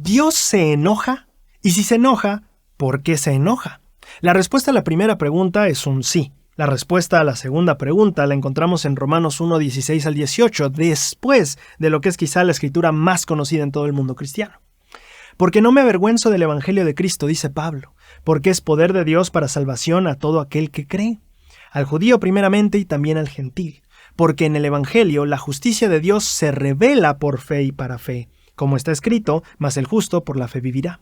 ¿Dios se enoja? Y si se enoja, ¿por qué se enoja? La respuesta a la primera pregunta es un sí. La respuesta a la segunda pregunta la encontramos en Romanos 1, 16 al 18, después de lo que es quizá la escritura más conocida en todo el mundo cristiano. Porque no me avergüenzo del Evangelio de Cristo, dice Pablo, porque es poder de Dios para salvación a todo aquel que cree, al judío primeramente y también al gentil. Porque en el Evangelio la justicia de Dios se revela por fe y para fe, como está escrito, mas el justo por la fe vivirá.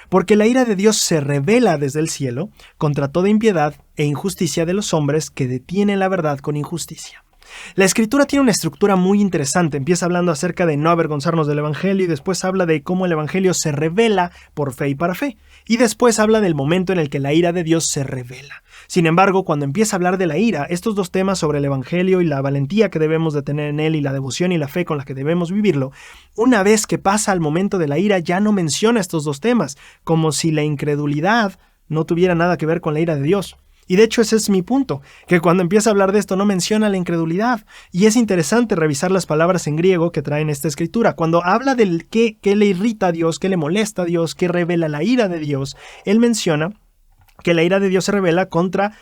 Porque la ira de Dios se revela desde el cielo contra toda impiedad e injusticia de los hombres que detienen la verdad con injusticia. La escritura tiene una estructura muy interesante. Empieza hablando acerca de no avergonzarnos del Evangelio y después habla de cómo el Evangelio se revela por fe y para fe. Y después habla del momento en el que la ira de Dios se revela. Sin embargo, cuando empieza a hablar de la ira, estos dos temas sobre el Evangelio y la valentía que debemos de tener en él y la devoción y la fe con la que debemos vivirlo, una vez que pasa al momento de la ira ya no menciona estos dos temas, como si la incredulidad no tuviera nada que ver con la ira de Dios. Y de hecho ese es mi punto, que cuando empieza a hablar de esto no menciona la incredulidad. Y es interesante revisar las palabras en griego que traen esta escritura. Cuando habla del qué le irrita a Dios, qué le molesta a Dios, qué revela la ira de Dios, él menciona que la ira de Dios se revela contra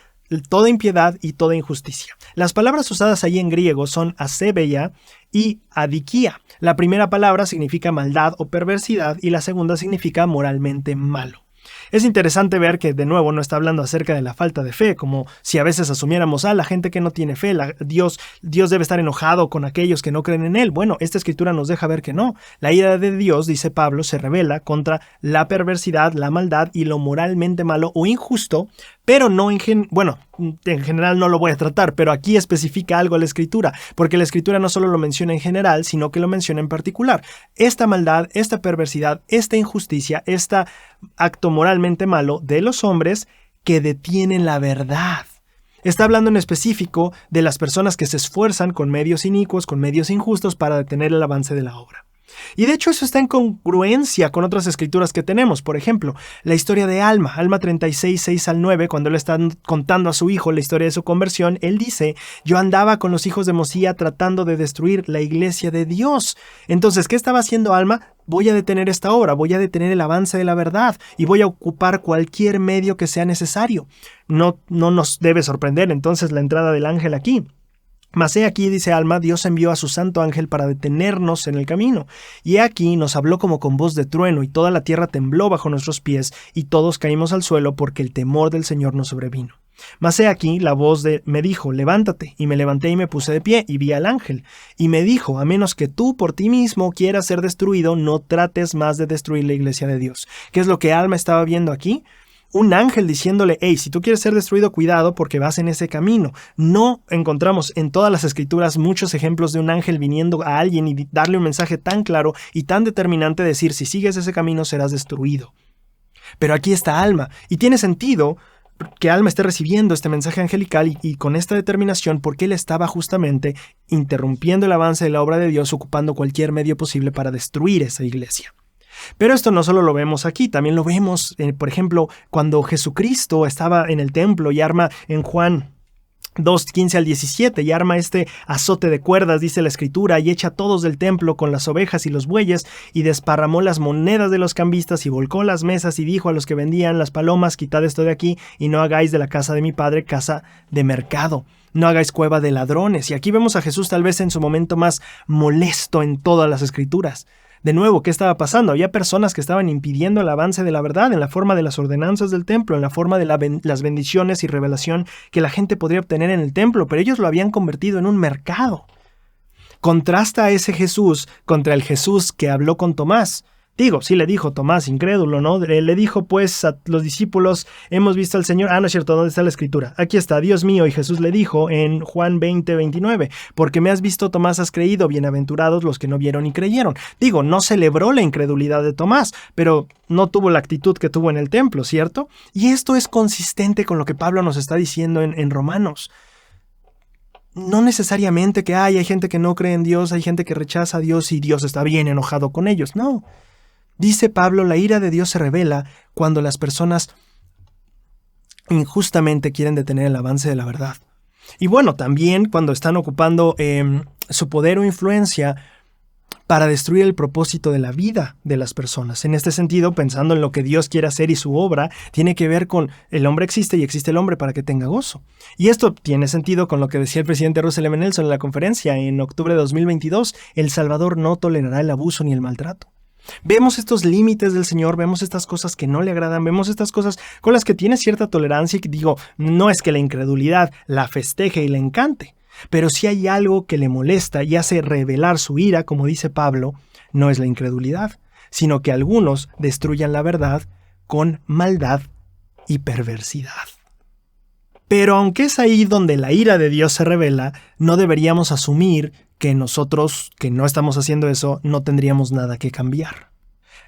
toda impiedad y toda injusticia. Las palabras usadas allí en griego son asebeia y adikia. La primera palabra significa maldad o perversidad y la segunda significa moralmente malo. Es interesante ver que de nuevo no está hablando acerca de la falta de fe, como si a veces asumiéramos, la gente que no tiene fe, Dios debe estar enojado con aquellos que no creen en él. Bueno, esta escritura nos deja ver que no. La ira de Dios, dice Pablo, se revela contra la perversidad, la maldad y lo moralmente malo o injusto, pero no en general no lo voy a tratar, pero aquí especifica algo la escritura, porque la escritura no solo lo menciona en general, sino que lo menciona en particular. Esta maldad, esta perversidad, esta injusticia, este acto moralmente malo de los hombres que detienen la verdad. Está hablando en específico de las personas que se esfuerzan con medios inicuos, con medios injustos para detener el avance de la obra. Y de hecho eso está en congruencia con otras escrituras que tenemos. Por ejemplo, la historia de Alma 36, 6 al 9, cuando le están contando a su hijo la historia de su conversión, él dice, yo andaba con los hijos de Mosía tratando de destruir la iglesia de Dios. Entonces, ¿qué estaba haciendo Alma? Voy a detener esta obra, voy a detener el avance de la verdad y voy a ocupar cualquier medio que sea necesario. No nos debe sorprender entonces la entrada del ángel aquí. Mas he aquí, dice Alma, Dios envió a su santo ángel para detenernos en el camino. Y he aquí nos habló como con voz de trueno, y toda la tierra tembló bajo nuestros pies, y todos caímos al suelo porque el temor del Señor nos sobrevino. Mas he aquí la voz me dijo, levántate, y me levanté y me puse de pie, y vi al ángel. Y me dijo, a menos que tú por ti mismo quieras ser destruido, no trates más de destruir la iglesia de Dios. ¿Qué es lo que Alma estaba viendo aquí? Un ángel diciéndole, hey, si tú quieres ser destruido, cuidado porque vas en ese camino. No encontramos en todas las escrituras muchos ejemplos de un ángel viniendo a alguien y darle un mensaje tan claro y tan determinante de decir, si sigues ese camino serás destruido. Pero aquí está Alma, y tiene sentido que Alma esté recibiendo este mensaje angelical y con esta determinación porque él estaba justamente interrumpiendo el avance de la obra de Dios, ocupando cualquier medio posible para destruir esa iglesia. Pero esto no solo lo vemos aquí, también lo vemos, por ejemplo, cuando Jesucristo estaba en el templo y arma en Juan 2, 15 al 17, y arma este azote de cuerdas, dice la escritura, y echa a todos del templo con las ovejas y los bueyes, y desparramó las monedas de los cambistas, y volcó las mesas, y dijo a los que vendían las palomas, quitad esto de aquí, y no hagáis de la casa de mi padre casa de mercado. No hagáis cueva de ladrones. Y aquí vemos a Jesús tal vez en su momento más molesto en todas las escrituras. De nuevo, ¿qué estaba pasando? Había personas que estaban impidiendo el avance de la verdad en la forma de las ordenanzas del templo, en la forma de las bendiciones y revelación que la gente podría obtener en el templo, pero ellos lo habían convertido en un mercado. Contrasta a ese Jesús contra el Jesús que habló con Tomás. Digo, sí le dijo Tomás, incrédulo, ¿no? Le dijo pues a los discípulos, hemos visto al Señor. No es cierto, ¿dónde está la escritura? Aquí está, Dios mío, y Jesús le dijo en Juan 20, 29, porque me has visto, Tomás, has creído, bienaventurados los que no vieron y creyeron. Digo, no celebró la incredulidad de Tomás, pero no tuvo la actitud que tuvo en el templo, ¿cierto? Y esto es consistente con lo que Pablo nos está diciendo en Romanos. No necesariamente que hay gente que no cree en Dios, hay gente que rechaza a Dios y Dios está bien enojado con ellos, no. Dice Pablo, la ira de Dios se revela cuando las personas injustamente quieren detener el avance de la verdad. Y bueno, también cuando están ocupando su poder o influencia para destruir el propósito de la vida de las personas. En este sentido, pensando en lo que Dios quiere hacer y su obra, tiene que ver con el hombre existe y existe el hombre para que tenga gozo. Y esto tiene sentido con lo que decía el presidente Russell M. Nelson en la conferencia en octubre de 2022, El Salvador no tolerará el abuso ni el maltrato. Vemos estos límites del Señor, vemos estas cosas que no le agradan, vemos estas cosas con las que tiene cierta tolerancia y digo, no es que la incredulidad la festeje y le encante, pero si hay algo que le molesta y hace revelar su ira, como dice Pablo, no es la incredulidad, sino que algunos destruyan la verdad con maldad y perversidad. Pero aunque es ahí donde la ira de Dios se revela, no deberíamos asumir que nosotros, que no estamos haciendo eso, no tendríamos nada que cambiar.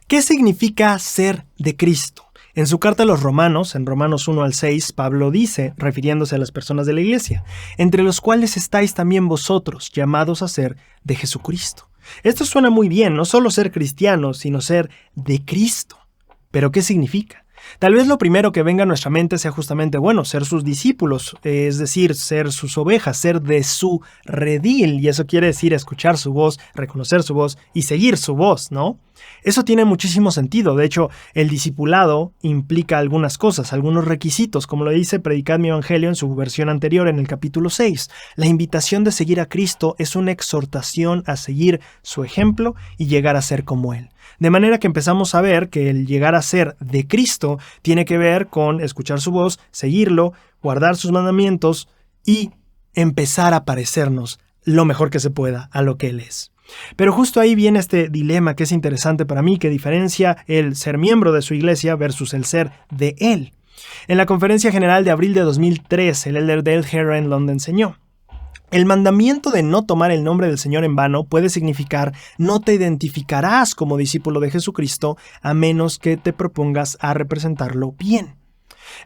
¿Qué significa ser de Cristo? En su carta a los Romanos, en Romanos 1 al 6, Pablo dice, refiriéndose a las personas de la iglesia, entre los cuales estáis también vosotros, llamados a ser de Jesucristo. Esto suena muy bien, no solo ser cristianos, sino ser de Cristo. ¿Pero qué significa? Tal vez lo primero que venga a nuestra mente sea justamente, ser sus discípulos, es decir, ser sus ovejas, ser de su redil, y eso quiere decir escuchar su voz, reconocer su voz y seguir su voz, ¿no? Eso tiene muchísimo sentido. De hecho, el discipulado implica algunas cosas, algunos requisitos, como lo dice Predicad mi Evangelio en su versión anterior en el capítulo 6. La invitación de seguir a Cristo es una exhortación a seguir su ejemplo y llegar a ser como Él. De manera que empezamos a ver que el llegar a ser de Cristo tiene que ver con escuchar su voz, seguirlo, guardar sus mandamientos y empezar a parecernos lo mejor que se pueda a lo que Él es. Pero justo ahí viene este dilema que es interesante para mí, que diferencia el ser miembro de su iglesia versus el ser de Él. En la conferencia general de abril de 2003, el elder Dale Heron lo enseñó. El mandamiento de no tomar el nombre del Señor en vano puede significar no te identificarás como discípulo de Jesucristo a menos que te propongas a representarlo bien.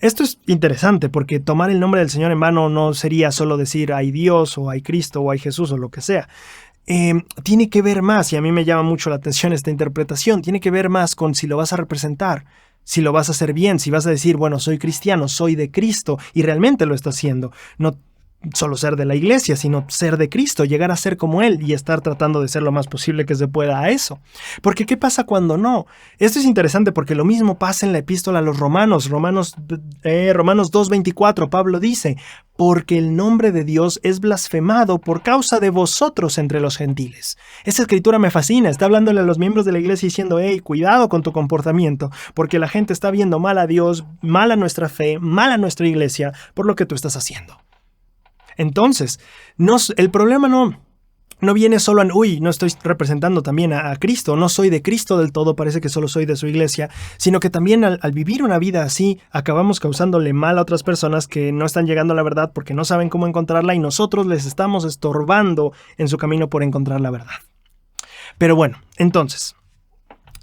Esto es interesante porque tomar el nombre del Señor en vano no sería solo decir hay Dios o hay Cristo o hay Jesús o lo que sea. Tiene que ver más, y a mí me llama mucho la atención esta interpretación, tiene que ver más con si lo vas a representar, si lo vas a hacer bien, si vas a decir, soy cristiano, soy de Cristo, y realmente lo está haciendo. No solo ser de la iglesia, sino ser de Cristo, llegar a ser como Él y estar tratando de ser lo más posible que se pueda a eso. Porque ¿qué pasa cuando no? Esto es interesante porque lo mismo pasa en la epístola a los Romanos 2:24, Pablo dice, porque el nombre de Dios es blasfemado por causa de vosotros entre los gentiles. Esa escritura me fascina, está hablándole a los miembros de la iglesia diciendo, cuidado con tu comportamiento, porque la gente está viendo mal a Dios, mal a nuestra fe, mal a nuestra iglesia, por lo que tú estás haciendo. Entonces, el problema no viene solo en, no estoy representando también a Cristo, no soy de Cristo del todo, parece que solo soy de su iglesia, sino que también al vivir una vida así, acabamos causándole mal a otras personas que no están llegando a la verdad porque no saben cómo encontrarla y nosotros les estamos estorbando en su camino por encontrar la verdad. Pero entonces,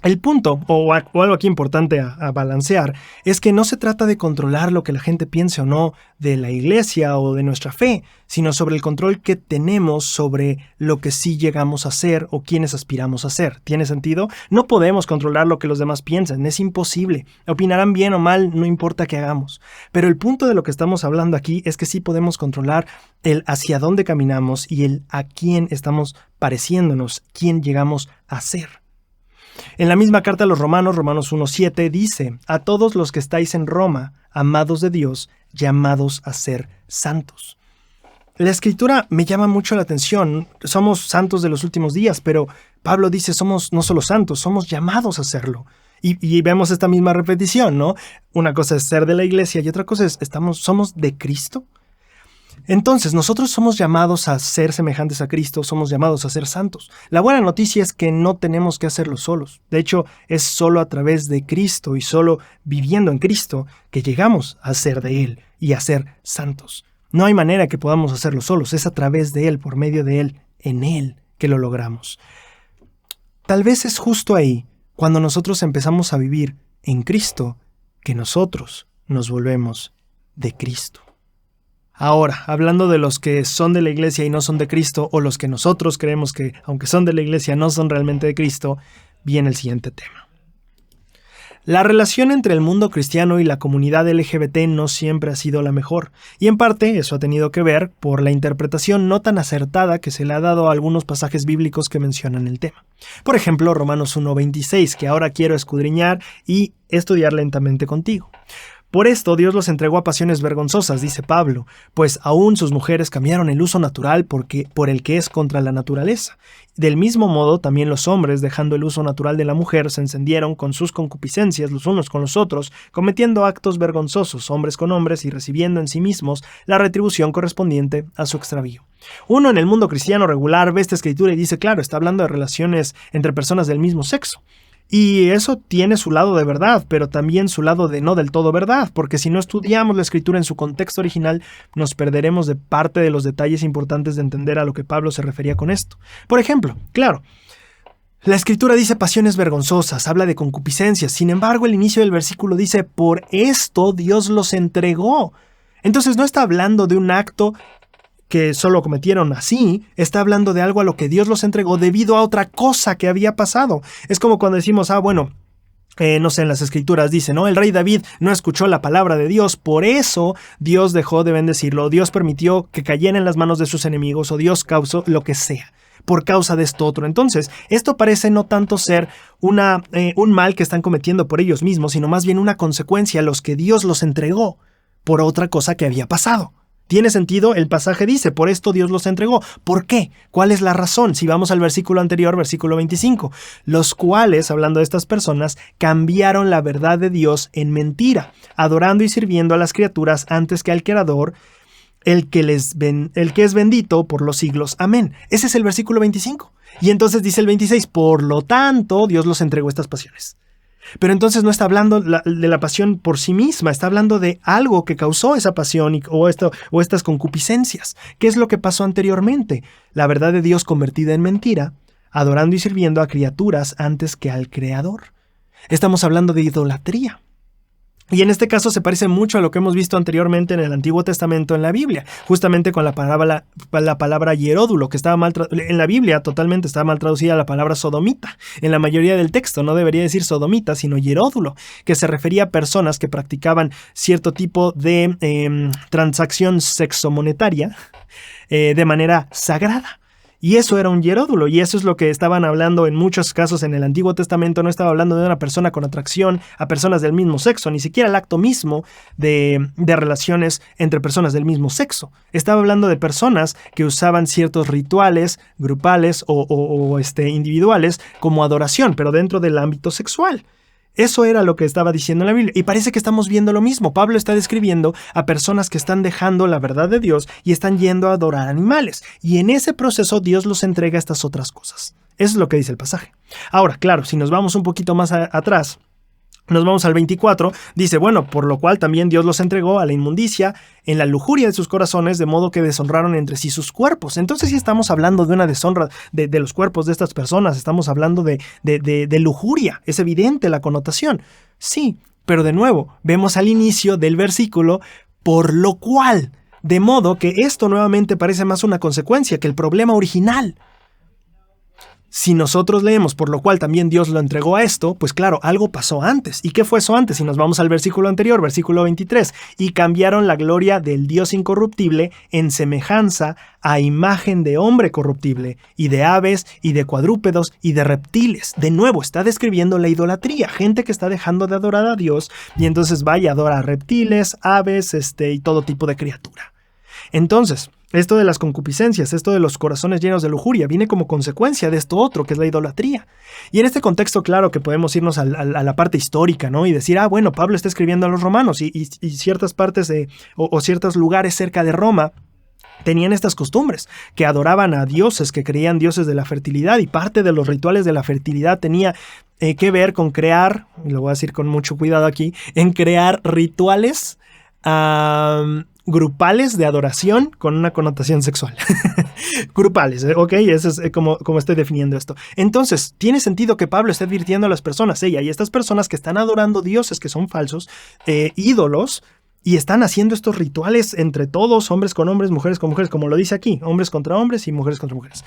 el punto, o algo aquí importante a balancear, es que no se trata de controlar lo que la gente piense o no de la iglesia o de nuestra fe, sino sobre el control que tenemos sobre lo que sí llegamos a ser o quienes aspiramos a ser. ¿Tiene sentido? No podemos controlar lo que los demás piensan, es imposible. Opinarán bien o mal, no importa qué hagamos. Pero el punto de lo que estamos hablando aquí es que sí podemos controlar el hacia dónde caminamos y el a quién estamos pareciéndonos, quién llegamos a ser. En la misma carta a los Romanos 1:7 dice, a todos los que estáis en Roma, amados de Dios, llamados a ser santos. La escritura me llama mucho la atención, somos santos de los últimos días, pero Pablo dice, somos no solo santos, somos llamados a serlo. Y vemos esta misma repetición, ¿no? Una cosa es ser de la iglesia y otra cosa es, ¿somos de Cristo? Entonces, nosotros somos llamados a ser semejantes a Cristo, somos llamados a ser santos. La buena noticia es que no tenemos que hacerlo solos. De hecho, es solo a través de Cristo y solo viviendo en Cristo que llegamos a ser de Él y a ser santos. No hay manera que podamos hacerlo solos, es a través de Él, por medio de Él, en Él, que lo logramos. Tal vez es justo ahí, cuando nosotros empezamos a vivir en Cristo, que nosotros nos volvemos de Cristo. Ahora, hablando de los que son de la iglesia y no son de Cristo, o los que nosotros creemos que, aunque son de la iglesia, no son realmente de Cristo, viene el siguiente tema. La relación entre el mundo cristiano y la comunidad LGBT no siempre ha sido la mejor, y en parte eso ha tenido que ver por la interpretación no tan acertada que se le ha dado a algunos pasajes bíblicos que mencionan el tema. Por ejemplo, Romanos 1:26, que ahora quiero escudriñar y estudiar lentamente contigo. Por esto Dios los entregó a pasiones vergonzosas, dice Pablo, pues aún sus mujeres cambiaron el uso natural por el que es contra la naturaleza. Del mismo modo, también los hombres, dejando el uso natural de la mujer, se encendieron con sus concupiscencias los unos con los otros, cometiendo actos vergonzosos, hombres con hombres, y recibiendo en sí mismos la retribución correspondiente a su extravío. Uno en el mundo cristiano regular ve esta escritura y dice, claro, está hablando de relaciones entre personas del mismo sexo. Y eso tiene su lado de verdad, pero también su lado de no del todo verdad, porque si no estudiamos la escritura en su contexto original, nos perderemos de parte de los detalles importantes de entender a lo que Pablo se refería con esto. Por ejemplo, claro, la escritura dice pasiones vergonzosas, habla de concupiscencias, sin embargo el inicio del versículo dice, por esto Dios los entregó. Entonces no está hablando de un acto que solo cometieron así, está hablando de algo a lo que Dios los entregó debido a otra cosa que había pasado. Es como cuando decimos, no sé, en las escrituras dice, ¿no? El rey David no escuchó la palabra de Dios, por eso Dios dejó de bendecirlo, Dios permitió que cayera en las manos de sus enemigos, o Dios causó lo que sea, por causa de esto otro. Entonces, esto parece no tanto ser un mal que están cometiendo por ellos mismos, sino más bien una consecuencia a los que Dios los entregó por otra cosa que había pasado. ¿Tiene sentido? El pasaje dice, por esto Dios los entregó. ¿Por qué? ¿Cuál es la razón? Si vamos al versículo anterior, versículo 25, los cuales, hablando de estas personas, cambiaron la verdad de Dios en mentira, adorando y sirviendo a las criaturas antes que al Creador, el que es bendito por los siglos. Amén. Ese es el versículo 25. Y entonces dice el 26, por lo tanto, Dios los entregó estas pasiones. Pero entonces no está hablando de la pasión por sí misma, está hablando de algo que causó esa pasión o estas concupiscencias. ¿Qué es lo que pasó anteriormente? La verdad de Dios convertida en mentira, adorando y sirviendo a criaturas antes que al Creador. Estamos hablando de idolatría. Y en este caso se parece mucho a lo que hemos visto anteriormente en el Antiguo Testamento en la Biblia, justamente con la palabra hieródulo, que estaba en la Biblia totalmente estaba mal traducida la palabra sodomita. En la mayoría del texto no debería decir sodomita, sino hieródulo, que se refería a personas que practicaban cierto tipo de transacción sexomonetaria de manera sagrada. Y eso era un hieródulo, y eso es lo que estaban hablando en muchos casos en el Antiguo Testamento. No estaba hablando de una persona con atracción a personas del mismo sexo, ni siquiera el acto mismo de relaciones entre personas del mismo sexo. Estaba hablando de personas que usaban ciertos rituales grupales o individuales como adoración, pero dentro del ámbito sexual. Eso era lo que estaba diciendo la Biblia. Y parece que estamos viendo lo mismo. Pablo está describiendo a personas que están dejando la verdad de Dios y están yendo a adorar animales. Y en ese proceso Dios los entrega estas otras cosas. Eso es lo que dice el pasaje. Ahora, claro, si nos vamos un poquito más atrás, nos vamos al 24, dice, bueno, por lo cual también Dios los entregó a la inmundicia en la lujuria de sus corazones, de modo que deshonraron entre sí sus cuerpos. Entonces sí estamos hablando de una deshonra de los cuerpos de estas personas, estamos hablando de lujuria, es evidente la connotación. Sí, pero de nuevo, vemos al inicio del versículo, por lo cual, de modo que esto nuevamente parece más una consecuencia que el problema original. Si nosotros leemos, por lo cual también Dios lo entregó a esto, pues claro, algo pasó antes. ¿Y qué fue eso antes? Si nos vamos al versículo anterior, versículo 23, y cambiaron la gloria del Dios incorruptible en semejanza a imagen de hombre corruptible, y de aves, y de cuadrúpedos, y de reptiles. De nuevo, está describiendo la idolatría, gente que está dejando de adorar a Dios, y entonces vaya a adorar reptiles, aves, y todo tipo de criatura. Entonces, esto de las concupiscencias, esto de los corazones llenos de lujuria, viene como consecuencia de esto otro, que es la idolatría. Y en este contexto, claro que podemos irnos a la parte histórica, ¿no? Y decir, bueno, Pablo está escribiendo a los romanos y ciertas partes o ciertos lugares cerca de Roma tenían estas costumbres, que adoraban a dioses, que creían dioses de la fertilidad, y parte de los rituales de la fertilidad tenía que ver con crear, y lo voy a decir con mucho cuidado aquí, en crear rituales grupales de adoración con una connotación sexual. Grupales, ¿ok? Eso es como estoy definiendo esto. Entonces, tiene sentido que Pablo esté advirtiendo a las personas, hay estas personas que están adorando dioses que son falsos, ídolos, y están haciendo estos rituales entre todos, hombres con hombres, mujeres con mujeres, como lo dice aquí, hombres contra hombres y mujeres contra mujeres.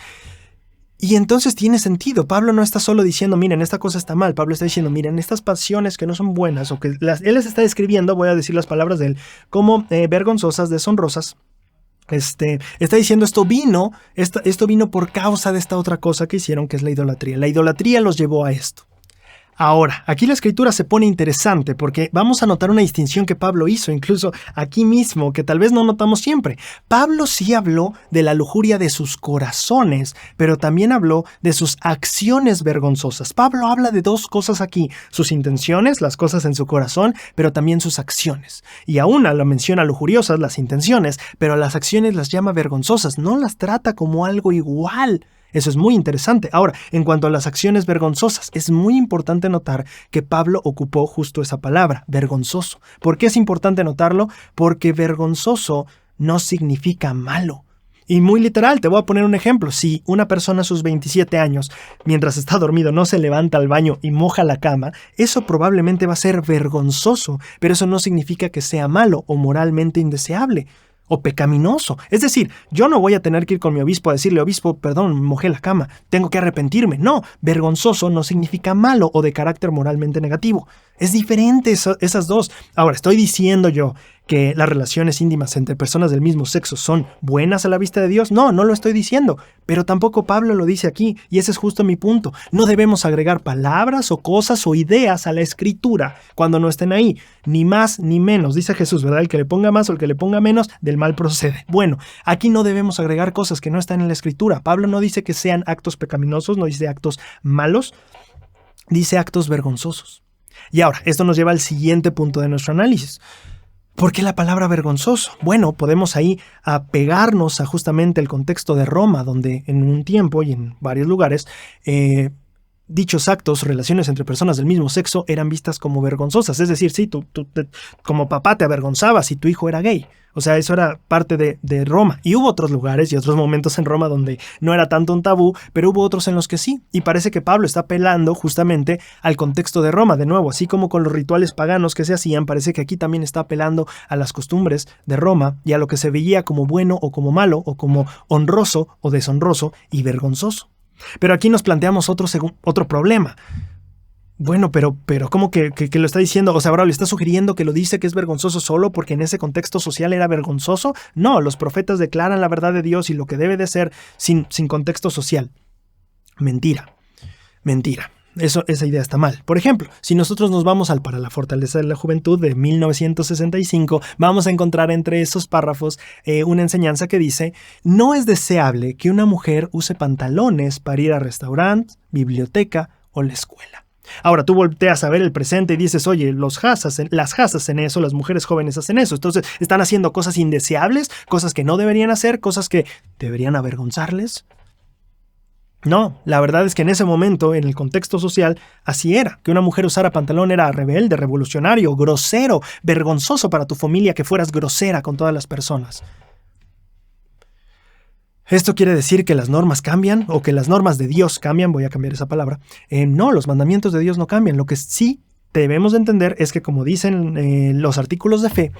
Y entonces tiene sentido. Pablo no está solo diciendo, miren, esta cosa está mal. Pablo está diciendo, miren, estas pasiones que no son buenas, o que él les está describiendo, voy a decir las palabras de él, como vergonzosas, deshonrosas. Está diciendo esto vino por causa de esta otra cosa que hicieron, que es la idolatría. La idolatría los llevó a esto. Ahora, aquí la escritura se pone interesante porque vamos a notar una distinción que Pablo hizo, incluso aquí mismo, que tal vez no notamos siempre. Pablo sí habló de la lujuria de sus corazones, pero también habló de sus acciones vergonzosas. Pablo habla de dos cosas aquí, sus intenciones, las cosas en su corazón, pero también sus acciones. Y a una lo menciona lujuriosas, las intenciones, pero a las acciones las llama vergonzosas, no las trata como algo igual. Eso es muy interesante. Ahora, en cuanto a las acciones vergonzosas, es muy importante notar que Pablo ocupó justo esa palabra, vergonzoso. ¿Por qué es importante notarlo? Porque vergonzoso no significa malo. Y muy literal, te voy a poner un ejemplo. Si una persona a sus 27 años, mientras está dormido, no se levanta al baño y moja la cama, eso probablemente va a ser vergonzoso, pero eso no significa que sea malo o moralmente indeseable o pecaminoso. Es decir, yo no voy a tener que ir con mi obispo a decirle, obispo, perdón, mojé la cama, tengo que arrepentirme. No, vergonzoso no significa malo o de carácter moralmente negativo. Es diferente esas dos. Ahora, ¿estoy diciendo yo que las relaciones íntimas entre personas del mismo sexo son buenas a la vista de Dios? No, no lo estoy diciendo, pero tampoco Pablo lo dice aquí, y ese es justo mi punto. No debemos agregar palabras o cosas o ideas a la escritura cuando no estén ahí, ni más ni menos. Dice Jesús, ¿verdad? El que le ponga más o el que le ponga menos, del mal procede. Bueno, aquí no debemos agregar cosas que no están en la escritura. Pablo no dice que sean actos pecaminosos, no dice actos malos, dice actos vergonzosos. Y ahora, esto nos lleva al siguiente punto de nuestro análisis. ¿Por qué la palabra vergonzoso? Bueno, podemos ahí apegarnos a justamente el contexto de Roma, donde en un tiempo y en varios lugares dichos actos, relaciones entre personas del mismo sexo, eran vistas como vergonzosas. Es decir, sí, tú como papá te avergonzabas si tu hijo era gay. O sea, eso era parte de Roma. Y hubo otros lugares y otros momentos en Roma donde no era tanto un tabú, pero hubo otros en los que sí. Y parece que Pablo está apelando justamente al contexto de Roma. De nuevo, así como con los rituales paganos que se hacían, parece que aquí también está apelando a las costumbres de Roma y a lo que se veía como bueno o como malo, o como honroso o deshonroso y vergonzoso. Pero aquí nos planteamos otro problema. Bueno, pero ¿cómo que lo está diciendo? O sea, ahora le está sugiriendo que lo dice que es vergonzoso solo porque en ese contexto social era vergonzoso. No, los profetas declaran la verdad de Dios y lo que debe de ser sin contexto social. Mentira. Esa idea está mal. Por ejemplo, si nosotros nos vamos al Para la Fortaleza de la Juventud de 1965, vamos a encontrar entre esos párrafos una enseñanza que dice: no es deseable que una mujer use pantalones para ir a restaurante, biblioteca o la escuela. Ahora tú volteas a ver el presente y dices, oye, las hasas en eso, las mujeres jóvenes hacen eso. Entonces están haciendo cosas indeseables, cosas que no deberían hacer, cosas que deberían avergonzarles. No, la verdad es que en ese momento, en el contexto social, así era. Que una mujer usara pantalón era rebelde, revolucionario, grosero, vergonzoso para tu familia que fueras grosera con todas las personas. ¿Esto quiere decir que las normas cambian o que las normas de Dios cambian? Voy a cambiar esa palabra. No, los mandamientos de Dios no cambian. Lo que sí debemos de entender es que, como dicen los artículos de fe,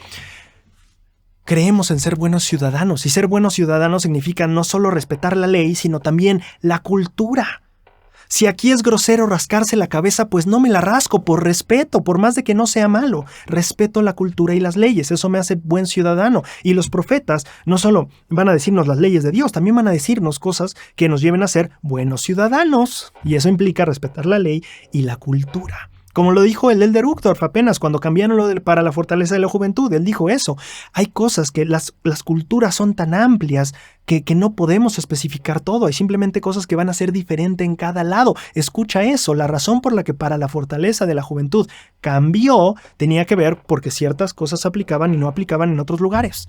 creemos en ser buenos ciudadanos. Y ser buenos ciudadanos significa no solo respetar la ley, sino también la cultura. Si aquí es grosero rascarse la cabeza, pues no me la rasco por respeto, por más de que no sea malo. Respeto la cultura y las leyes, eso me hace buen ciudadano. Y los profetas no solo van a decirnos las leyes de Dios, también van a decirnos cosas que nos lleven a ser buenos ciudadanos. Y eso implica respetar la ley y la cultura. Como lo dijo el Elder Uchtdorf apenas cuando cambiaron lo para la fortaleza de la juventud. Él dijo eso. Hay cosas que las culturas son tan amplias que no podemos especificar todo. Hay simplemente cosas que van a ser diferentes en cada lado. Escucha eso. La razón por la que para la fortaleza de la juventud cambió tenía que ver porque ciertas cosas se aplicaban y no aplicaban en otros lugares.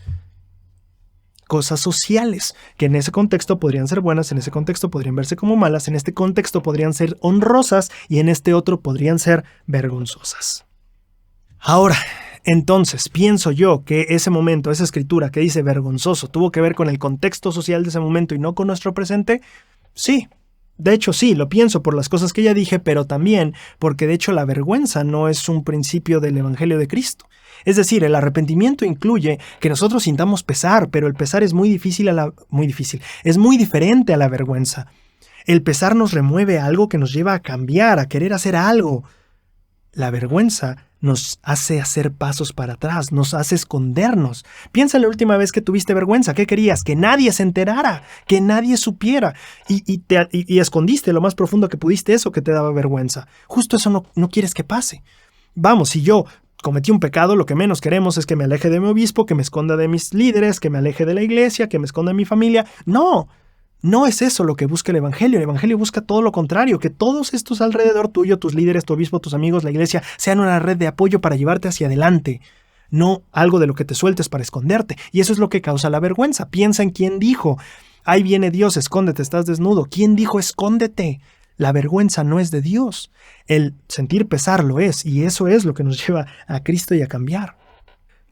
Cosas sociales, que en ese contexto podrían ser buenas, en ese contexto podrían verse como malas, en este contexto podrían ser honrosas y en este otro podrían ser vergonzosas. Ahora, entonces, pienso yo que ese momento, esa escritura que dice vergonzoso, tuvo que ver con el contexto social de ese momento y no con nuestro presente. Sí, de hecho sí, lo pienso por las cosas que ya dije, pero también porque de hecho la vergüenza no es un principio del Evangelio de Cristo. Es decir, el arrepentimiento incluye que nosotros sintamos pesar, pero el pesar es muy diferente a la vergüenza. El pesar nos remueve algo que nos lleva a cambiar, a querer hacer algo. La vergüenza nos hace hacer pasos para atrás, nos hace escondernos. Piensa en la última vez que tuviste vergüenza. ¿Qué querías? Que nadie se enterara, que nadie supiera. Y escondiste lo más profundo que pudiste eso que te daba vergüenza. Justo eso no quieres que pase. Vamos, si yo cometí un pecado, lo que menos queremos es que me aleje de mi obispo, que me esconda de mis líderes, que me aleje de la iglesia, que me esconda de mi familia. No es eso lo que busca el Evangelio. El Evangelio busca todo lo contrario, que todos estos alrededor tuyo, tus líderes, tu obispo, tus amigos, la iglesia, sean una red de apoyo para llevarte hacia adelante. No algo de lo que te sueltes para esconderte. Y eso es lo que causa la vergüenza. Piensa en quién dijo: ahí viene Dios, escóndete, estás desnudo. ¿Quién dijo escóndete? La vergüenza no es de Dios. El sentir pesar lo es, y eso es lo que nos lleva a Cristo y a cambiar.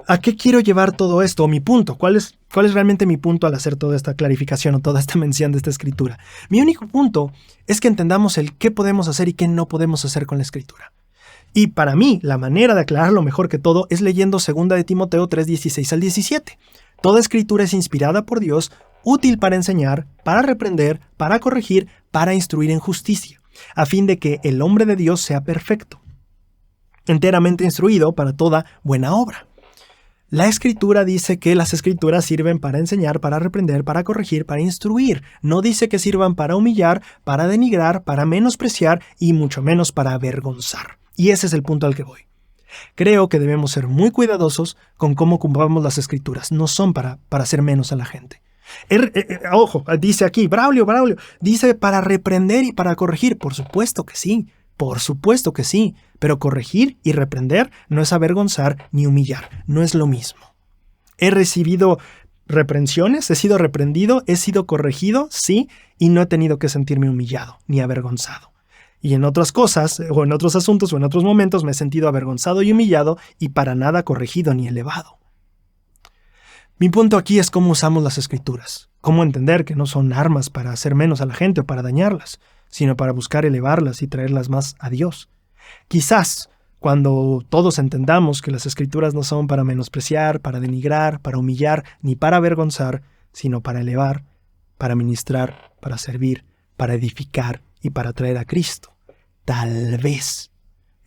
¿A qué quiero llevar todo esto? Mi punto. ¿Cuál es realmente mi punto al hacer toda esta clarificación o toda esta mención de esta escritura? Mi único punto es que entendamos el qué podemos hacer y qué no podemos hacer con la escritura. Y para mí, la manera de aclararlo mejor que todo es leyendo 2 de Timoteo 3:16 al 17. Toda escritura es inspirada por Dios, útil para enseñar, para reprender, para corregir, para instruir en justicia, a fin de que el hombre de Dios sea perfecto, enteramente instruido para toda buena obra. La Escritura dice que las Escrituras sirven para enseñar, para reprender, para corregir, para instruir. No dice que sirvan para humillar, para denigrar, para menospreciar y mucho menos para avergonzar. Y ese es el punto al que voy. Creo que debemos ser muy cuidadosos con cómo ocupamos las Escrituras. No son para hacer menos a la gente. Ojo, dice aquí, Braulio, dice para reprender y para corregir. Por supuesto que sí. Pero corregir y reprender no es avergonzar ni humillar, no es lo mismo. He recibido reprensiones, he sido reprendido, he sido corregido, sí, y no he tenido que sentirme humillado ni avergonzado. Y en otras cosas, o en otros asuntos, o en otros momentos me he sentido avergonzado y humillado y para nada corregido ni elevado. Mi punto aquí es cómo usamos las Escrituras, cómo entender que no son armas para hacer menos a la gente o para dañarlas, sino para buscar elevarlas y traerlas más a Dios. Quizás, cuando todos entendamos que las Escrituras no son para menospreciar, para denigrar, para humillar, ni para avergonzar, sino para elevar, para ministrar, para servir, para edificar y para traer a Cristo, tal vez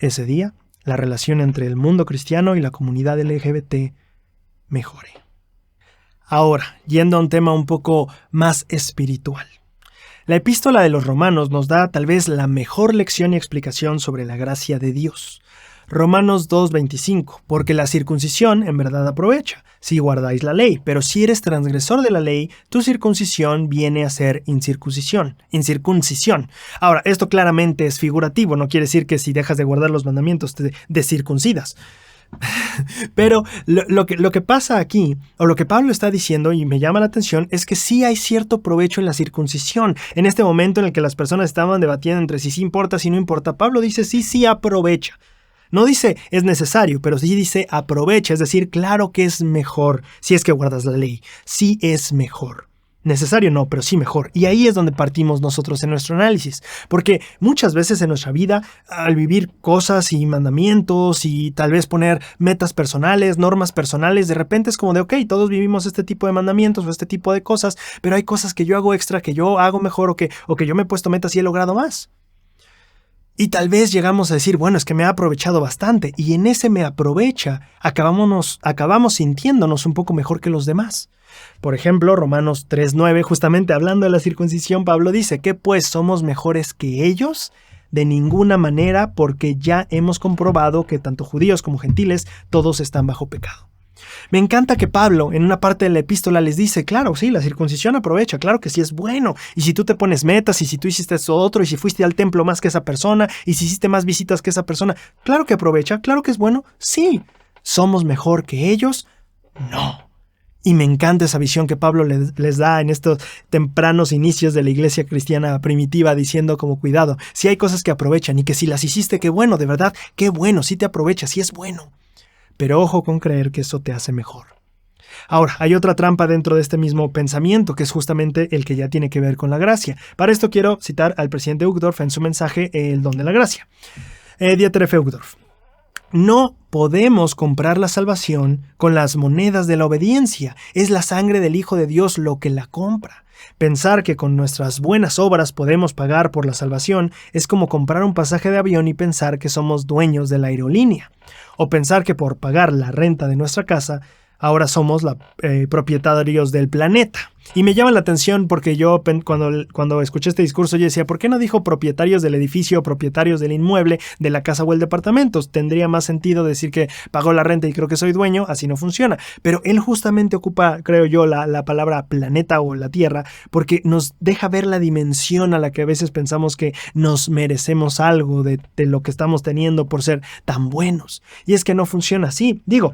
ese día la relación entre el mundo cristiano y la comunidad LGBT mejore. Ahora, yendo a un tema un poco más espiritual. La epístola de los Romanos nos da tal vez la mejor lección y explicación sobre la gracia de Dios. Romanos 2:25, porque la circuncisión en verdad aprovecha, si guardáis la ley, pero si eres transgresor de la ley, tu circuncisión viene a ser incircuncisión. Ahora, esto claramente es figurativo, no quiere decir que si dejas de guardar los mandamientos te descircuncidas. Pero lo que pasa aquí, o lo que Pablo está diciendo y me llama la atención, es que sí hay cierto provecho en la circuncisión. En este momento en el que las personas estaban debatiendo entre si sí importa, si no importa, Pablo dice sí aprovecha. No dice es necesario, pero sí dice aprovecha, es decir, claro que es mejor si es que guardas la ley. Sí es mejor. Necesario no, pero sí mejor. Y ahí es donde partimos nosotros en nuestro análisis. Porque muchas veces en nuestra vida, al vivir cosas y mandamientos y tal vez poner metas personales, normas personales, de repente es como de, ok, todos vivimos este tipo de mandamientos o este tipo de cosas, pero hay cosas que yo hago extra, que yo hago mejor o que yo me he puesto metas y he logrado más. Y tal vez llegamos a decir, bueno, es que me ha aprovechado bastante. Y en ese me aprovecha, acabamos sintiéndonos un poco mejor que los demás. Por ejemplo, Romanos 3:9, justamente hablando de la circuncisión, Pablo dice, ¿qué pues somos mejores que ellos? De ninguna manera, porque ya hemos comprobado que tanto judíos como gentiles, todos están bajo pecado. Me encanta que Pablo en una parte de la epístola les dice, claro, sí, la circuncisión aprovecha, claro que sí es bueno, y si tú te pones metas, y si tú hiciste eso otro, y si fuiste al templo más que esa persona, y si hiciste más visitas que esa persona, claro que aprovecha, claro que es bueno, sí. ¿Somos mejor que ellos? No. Y me encanta esa visión que Pablo les da en estos tempranos inicios de la iglesia cristiana primitiva, diciendo como cuidado, si hay cosas que aprovechan y que si las hiciste, qué bueno, de verdad, qué bueno, sí te aprovecha, sí es bueno. Pero ojo con creer que eso te hace mejor. Ahora, hay otra trampa dentro de este mismo pensamiento, que es justamente el que ya tiene que ver con la gracia. Para esto quiero citar al presidente Uchtdorf en su mensaje El don de la gracia. Dieter F. Uchtdorf. No podemos comprar la salvación con las monedas de la obediencia. Es la sangre del Hijo de Dios lo que la compra. Pensar que con nuestras buenas obras podemos pagar por la salvación es como comprar un pasaje de avión y pensar que somos dueños de la aerolínea, o pensar que por pagar la renta de nuestra casa ahora somos propietarios del planeta. Y me llama la atención porque yo cuando escuché este discurso yo decía, ¿por qué no dijo propietarios del edificio o propietarios del inmueble, de la casa o el departamento? Tendría más sentido decir que pagó la renta y creo que soy dueño, así no funciona. Pero él justamente ocupa, creo yo, la palabra planeta o la Tierra porque nos deja ver la dimensión a la que a veces pensamos que nos merecemos algo de lo que estamos teniendo por ser tan buenos. Y es que no funciona así. Digo,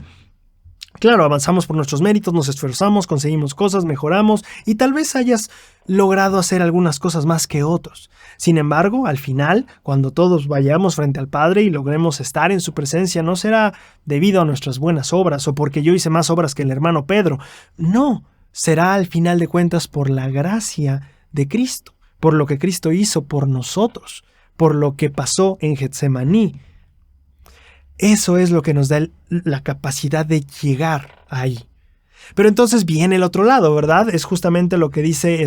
claro, avanzamos por nuestros méritos, nos esforzamos, conseguimos cosas, mejoramos y tal vez hayas logrado hacer algunas cosas más que otros. Sin embargo, al final, cuando todos vayamos frente al Padre y logremos estar en su presencia, no será debido a nuestras buenas obras o porque yo hice más obras que el hermano Pedro. No, será al final de cuentas por la gracia de Cristo, por lo que Cristo hizo por nosotros, por lo que pasó en Getsemaní. Eso es lo que nos da la capacidad de llegar ahí. Pero entonces viene el otro lado, ¿verdad? Es justamente lo que dice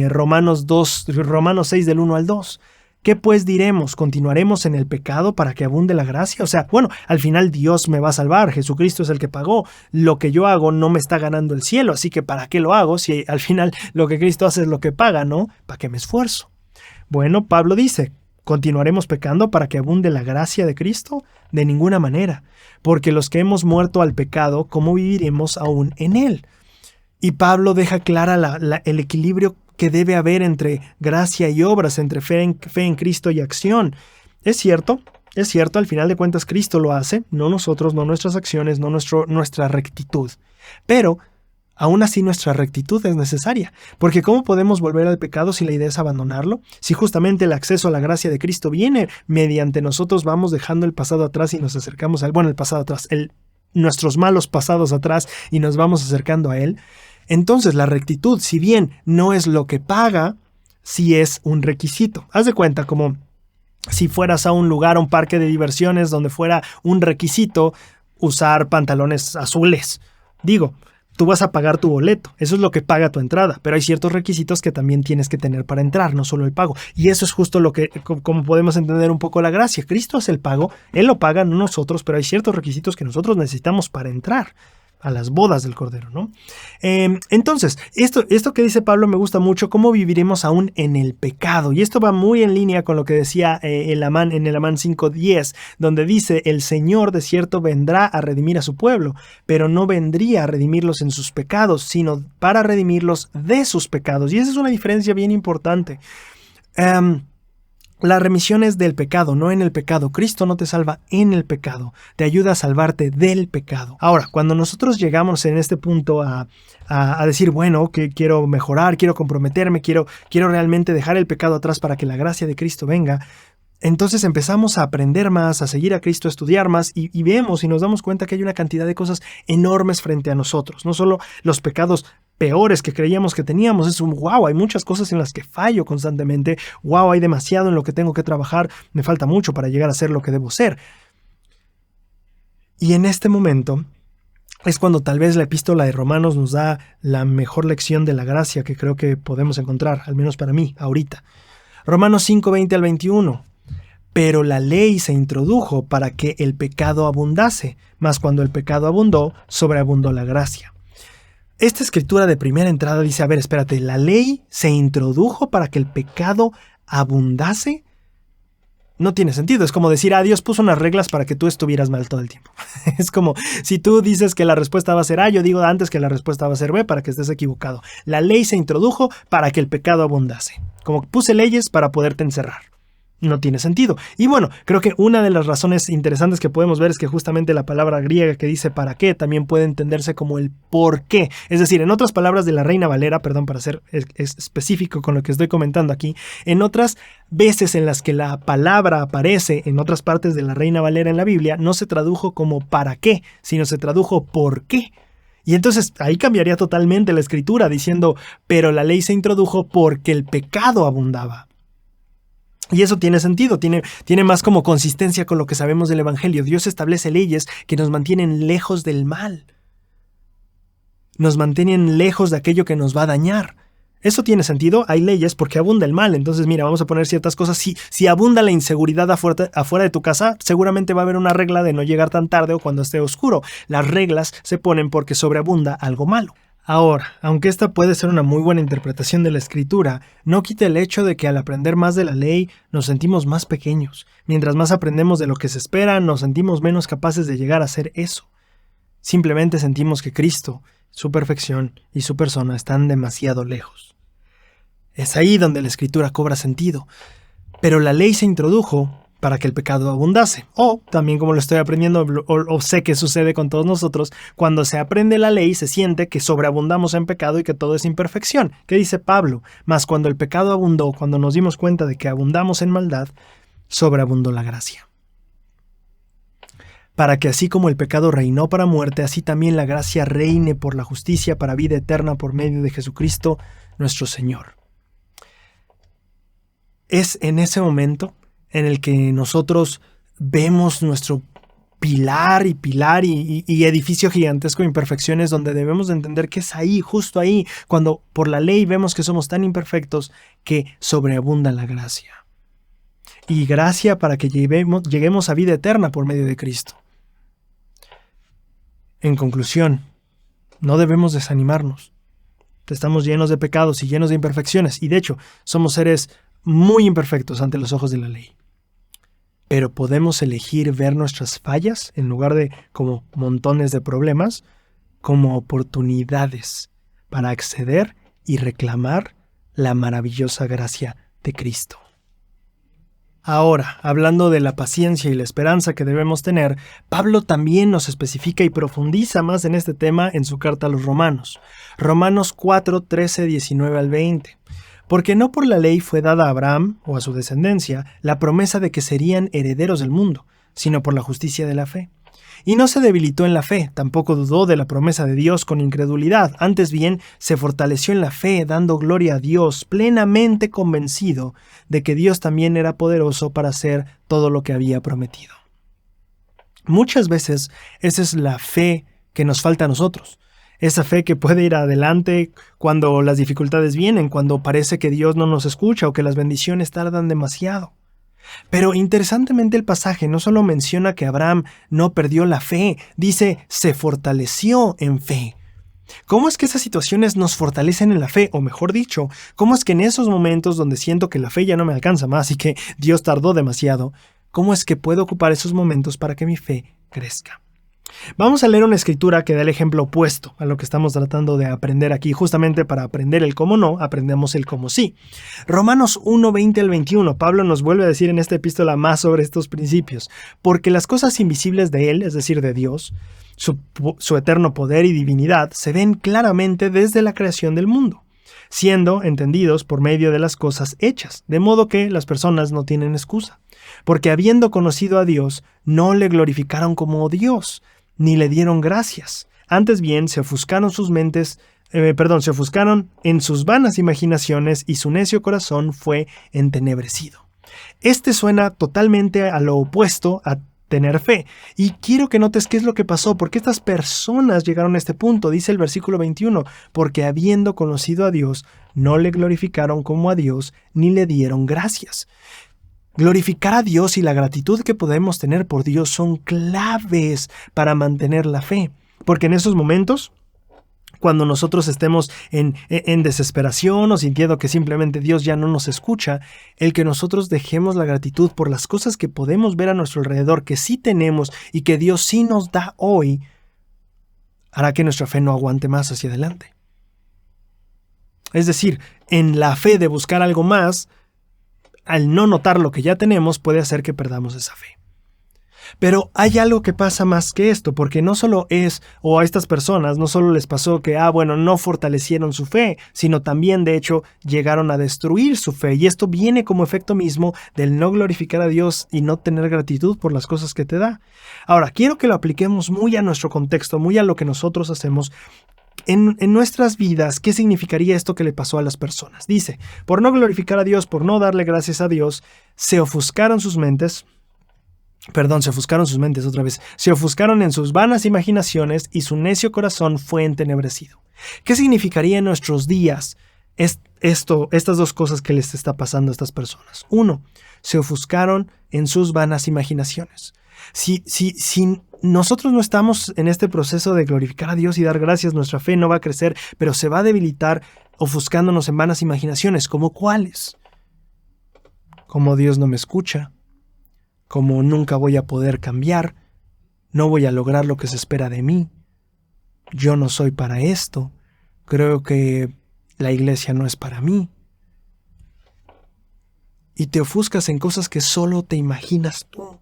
Romanos 6 del 1 al 2. ¿Qué pues diremos? ¿Continuaremos en el pecado para que abunde la gracia? O sea, bueno, al final Dios me va a salvar, Jesucristo es el que pagó. Lo que yo hago no me está ganando el cielo, así que ¿para qué lo hago si al final lo que Cristo hace es lo que paga, ¿no? ¿Para qué me esfuerzo? Bueno, Pablo dice, ¿continuaremos pecando para que abunde la gracia de Cristo? De ninguna manera, porque los que hemos muerto al pecado, ¿cómo viviremos aún en él? Y Pablo deja clara el equilibrio que debe haber entre gracia y obras, entre fe en Cristo y acción. Es cierto, al final de cuentas Cristo lo hace, no nosotros, no nuestras acciones, no nuestra rectitud. Pero aún así nuestra rectitud es necesaria, porque ¿cómo podemos volver al pecado si la idea es abandonarlo? Si justamente el acceso a la gracia de Cristo viene mediante nosotros vamos dejando el pasado atrás y nos acercamos a él, bueno, el pasado atrás, nuestros malos pasados atrás y nos vamos acercando a él. Entonces la rectitud, si bien no es lo que paga, sí es un requisito. Haz de cuenta como si fueras a un lugar, a un parque de diversiones donde fuera un requisito usar pantalones azules. Digo, tú vas a pagar tu boleto, eso es lo que paga tu entrada, pero hay ciertos requisitos que también tienes que tener para entrar, no solo el pago. Y eso es justo lo que, como podemos entender un poco la gracia. Cristo hace el pago, Él lo paga, no nosotros, pero hay ciertos requisitos que nosotros necesitamos para entrar a las bodas del Cordero, ¿no? Entonces, esto que dice Pablo me gusta mucho, cómo viviremos aún en el pecado. Y esto va muy en línea con lo que decía en el Amán 5:10, donde dice, el Señor de cierto vendrá a redimir a su pueblo, pero no vendría a redimirlos en sus pecados, sino para redimirlos de sus pecados. Y esa es una diferencia bien importante. La remisión es del pecado, no en el pecado. Cristo no te salva en el pecado, te ayuda a salvarte del pecado. Ahora, cuando nosotros llegamos en este punto a decir, bueno, que quiero mejorar, quiero comprometerme, quiero realmente dejar el pecado atrás para que la gracia de Cristo venga, entonces empezamos a aprender más, a seguir a Cristo, a estudiar más y vemos y nos damos cuenta que hay una cantidad de cosas enormes frente a nosotros. No solo los pecados peores que creíamos que teníamos, es un wow, hay muchas cosas en las que fallo constantemente, wow, hay demasiado en lo que tengo que trabajar, me falta mucho para llegar a ser lo que debo ser. Y en este momento es cuando tal vez la epístola de Romanos nos da la mejor lección de la gracia que creo que podemos encontrar, al menos para mí, ahorita. Romanos 5:20 al 21. Pero la ley se introdujo para que el pecado abundase, mas cuando el pecado abundó, sobreabundó la gracia. Esta escritura de primera entrada dice, a ver, espérate, ¿la ley se introdujo para que el pecado abundase? No tiene sentido, es como decir, Dios puso unas reglas para que tú estuvieras mal todo el tiempo. Es como si tú dices que la respuesta va a ser A, yo digo antes que la respuesta va a ser B para que estés equivocado. La ley se introdujo para que el pecado abundase. Como puse leyes para poderte encerrar. No tiene sentido. Y bueno, creo que una de las razones interesantes que podemos ver es que justamente la palabra griega que dice para qué también puede entenderse como el por qué. Es decir, en otras palabras de la Reina Valera, perdón, para ser específico con lo que estoy comentando aquí, en otras veces en las que la palabra aparece en otras partes de la Reina Valera en la Biblia, no se tradujo como para qué, sino se tradujo por qué. Y entonces ahí cambiaría totalmente la escritura diciendo, pero la ley se introdujo porque el pecado abundaba. Y eso tiene sentido, tiene más como consistencia con lo que sabemos del Evangelio. Dios establece leyes que nos mantienen lejos del mal. Nos mantienen lejos de aquello que nos va a dañar. Eso tiene sentido, hay leyes porque abunda el mal. Entonces, mira, vamos a poner ciertas cosas. Si abunda la inseguridad afuera de tu casa, seguramente va a haber una regla de no llegar tan tarde o cuando esté oscuro. Las reglas se ponen porque sobreabunda algo malo. Ahora, aunque esta puede ser una muy buena interpretación de la Escritura, no quita el hecho de que al aprender más de la ley nos sentimos más pequeños. Mientras más aprendemos de lo que se espera, nos sentimos menos capaces de llegar a hacer eso. Simplemente sentimos que Cristo, su perfección y su persona están demasiado lejos. Es ahí donde la Escritura cobra sentido. Pero la ley se introdujo para que el pecado abundase. O, también como lo estoy aprendiendo, o sé que sucede con todos nosotros, cuando se aprende la ley se siente que sobreabundamos en pecado y que todo es imperfección. ¿Qué dice Pablo? Mas cuando el pecado abundó, cuando nos dimos cuenta de que abundamos en maldad, sobreabundó la gracia. Para que así como el pecado reinó para muerte, así también la gracia reine por la justicia para vida eterna por medio de Jesucristo, nuestro Señor. Es en ese momento en el que nosotros vemos nuestro pilar y edificio gigantesco de imperfecciones, donde debemos de entender que es ahí, justo ahí, cuando por la ley vemos que somos tan imperfectos que sobreabunda la gracia. Y gracia para que lleguemos a vida eterna por medio de Cristo. En conclusión, no debemos desanimarnos. Estamos llenos de pecados y llenos de imperfecciones, y de hecho, somos seres muy imperfectos ante los ojos de la ley. Pero podemos elegir ver nuestras fallas, en lugar de como montones de problemas, como oportunidades para acceder y reclamar la maravillosa gracia de Cristo. Ahora, hablando de la paciencia y la esperanza que debemos tener, Pablo también nos especifica y profundiza más en este tema en su carta a los Romanos. Romanos 4, 13, 19 al 20. Porque no por la ley fue dada a Abraham, o a su descendencia, la promesa de que serían herederos del mundo, sino por la justicia de la fe. Y no se debilitó en la fe, tampoco dudó de la promesa de Dios con incredulidad, antes bien se fortaleció en la fe, dando gloria a Dios, plenamente convencido de que Dios también era poderoso para hacer todo lo que había prometido. Muchas veces esa es la fe que nos falta a nosotros. Esa fe que puede ir adelante cuando las dificultades vienen, cuando parece que Dios no nos escucha o que las bendiciones tardan demasiado. Pero interesantemente el pasaje no solo menciona que Abraham no perdió la fe, dice se fortaleció en fe. ¿Cómo es que esas situaciones nos fortalecen en la fe? O mejor dicho, ¿cómo es que en esos momentos donde siento que la fe ya no me alcanza más y que Dios tardó demasiado, cómo es que puedo ocupar esos momentos para que mi fe crezca? Vamos a leer una escritura que da el ejemplo opuesto a lo que estamos tratando de aprender aquí. Justamente para aprender el cómo no, aprendemos el cómo sí. Romanos 1, 20 al 21. Pablo nos vuelve a decir en esta epístola más sobre estos principios. Porque las cosas invisibles de Él, es decir, de Dios, su eterno poder y divinidad, se ven claramente desde la creación del mundo, siendo entendidos por medio de las cosas hechas, de modo que las personas no tienen excusa. Porque habiendo conocido a Dios, no le glorificaron como Dios, ni le dieron gracias. Antes bien, se ofuscaron en sus vanas imaginaciones y su necio corazón fue entenebrecido. Este suena totalmente a lo opuesto a tener fe. Y quiero que notes qué es lo que pasó, porque estas personas llegaron a este punto. Dice el versículo 21, porque habiendo conocido a Dios, no le glorificaron como a Dios, ni le dieron gracias. Glorificar a Dios y la gratitud que podemos tener por Dios son claves para mantener la fe. Porque en esos momentos, cuando nosotros estemos en desesperación o sintiendo que simplemente Dios ya no nos escucha, el que nosotros dejemos la gratitud por las cosas que podemos ver a nuestro alrededor, que sí tenemos y que Dios sí nos da hoy, hará que nuestra fe no aguante más hacia adelante. Es decir, en la fe de buscar algo más, al no notar lo que ya tenemos, puede hacer que perdamos esa fe. Pero hay algo que pasa más que esto, porque no solo a estas personas no solo les pasó que, no fortalecieron su fe, sino también, de hecho, llegaron a destruir su fe. Y esto viene como efecto mismo del no glorificar a Dios y no tener gratitud por las cosas que te da. Ahora, quiero que lo apliquemos muy a nuestro contexto, muy a lo que nosotros hacemos. En nuestras vidas, ¿qué significaría esto que le pasó a las personas? Dice, por no glorificar a Dios, por no darle gracias a Dios, se ofuscaron en sus vanas imaginaciones y su necio corazón fue entenebrecido. ¿Qué significaría en nuestros días estas dos cosas que les está pasando a estas personas. Uno, se ofuscaron en sus vanas imaginaciones. Si nosotros no estamos en este proceso de glorificar a Dios y dar gracias, nuestra fe no va a crecer, pero se va a debilitar ofuscándonos en vanas imaginaciones. ¿Como cuáles? Como Dios no me escucha, como nunca voy a poder cambiar, no voy a lograr lo que se espera de mí, yo no soy para esto, creo que la iglesia no es para mí. Y te ofuscas en cosas que solo te imaginas tú.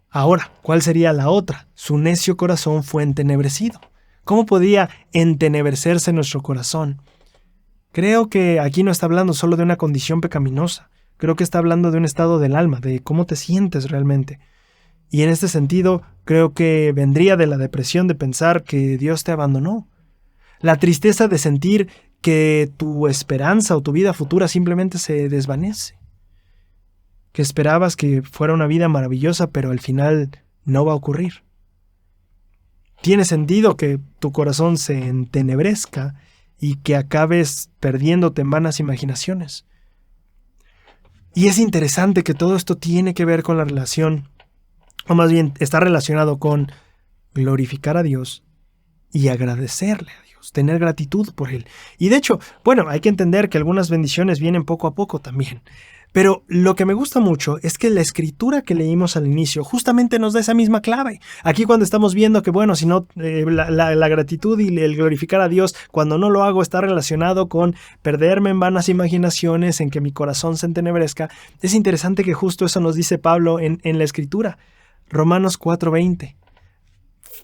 Ahora, ¿cuál sería la otra? Su necio corazón fue entenebrecido. ¿Cómo podía entenebrecerse nuestro corazón? Creo que aquí no está hablando solo de una condición pecaminosa. Creo que está hablando de un estado del alma, de cómo te sientes realmente. Y en este sentido, creo que vendría de la depresión de pensar que Dios te abandonó. La tristeza de sentir que tu esperanza o tu vida futura simplemente se desvanece. Que esperabas que fuera una vida maravillosa, pero al final no va a ocurrir. Tiene sentido que tu corazón se entenebrezca y que acabes perdiéndote en vanas imaginaciones. Y es interesante que todo esto tiene que ver con la relación, o más bien está relacionado con glorificar a Dios y agradecerle a Dios, tener gratitud por Él. Y de hecho, bueno, hay que entender que algunas bendiciones vienen poco a poco también. Pero lo que me gusta mucho es que la escritura que leímos al inicio justamente nos da esa misma clave. Aquí cuando estamos viendo que, bueno, si no, la gratitud y el glorificar a Dios, cuando no lo hago, está relacionado con perderme en vanas imaginaciones, en que mi corazón se entenebrezca. Es interesante que justo eso nos dice Pablo en la escritura. Romanos 4:20.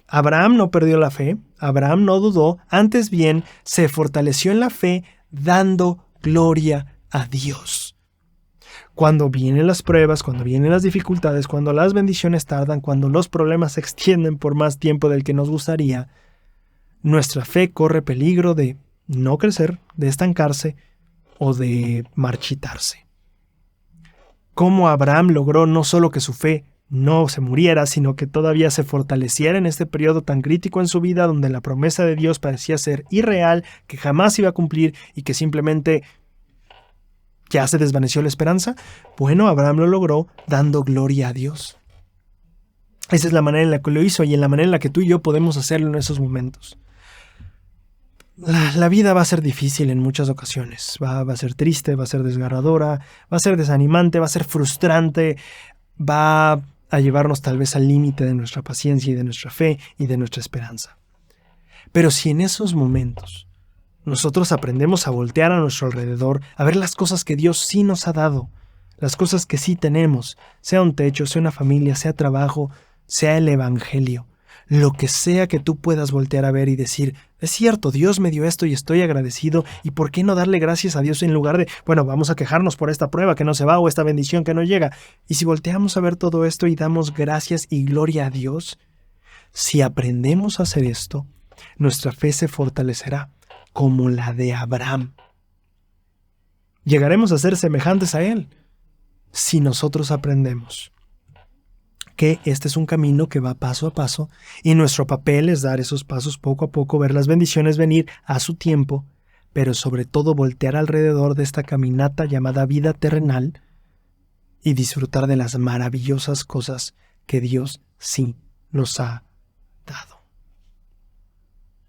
Abraham no perdió la fe, Abraham no dudó, antes bien se fortaleció en la fe dando gloria a Dios. Cuando vienen las pruebas, cuando vienen las dificultades, cuando las bendiciones tardan, cuando los problemas se extienden por más tiempo del que nos gustaría, nuestra fe corre peligro de no crecer, de estancarse o de marchitarse. Cómo Abraham logró no solo que su fe no se muriera, sino que todavía se fortaleciera en este periodo tan crítico en su vida donde la promesa de Dios parecía ser irreal, que jamás iba a cumplir y que simplemente ya se desvaneció la esperanza. Bueno, Abraham lo logró dando gloria a Dios. Esa es la manera en la que lo hizo y en la manera en la que tú y yo podemos hacerlo en esos momentos. La vida va a ser difícil en muchas ocasiones. Va a ser triste, va a ser desgarradora, va a ser desanimante, va a ser frustrante, va a llevarnos tal vez al límite de nuestra paciencia y de nuestra fe y de nuestra esperanza. Pero si en esos momentos nosotros aprendemos a voltear a nuestro alrededor, a ver las cosas que Dios sí nos ha dado, las cosas que sí tenemos, sea un techo, sea una familia, sea trabajo, sea el evangelio, lo que sea que tú puedas voltear a ver y decir, es cierto, Dios me dio esto y estoy agradecido, y ¿por qué no darle gracias a Dios en lugar de, bueno, vamos a quejarnos por esta prueba que no se va o esta bendición que no llega? Y si volteamos a ver todo esto y damos gracias y gloria a Dios, si aprendemos a hacer esto, nuestra fe se fortalecerá como la de Abraham. Llegaremos a ser semejantes a Él si nosotros aprendemos que este es un camino que va paso a paso y nuestro papel es dar esos pasos poco a poco, ver las bendiciones venir a su tiempo, pero sobre todo voltear alrededor de esta caminata llamada vida terrenal y disfrutar de las maravillosas cosas que Dios sí nos ha dado.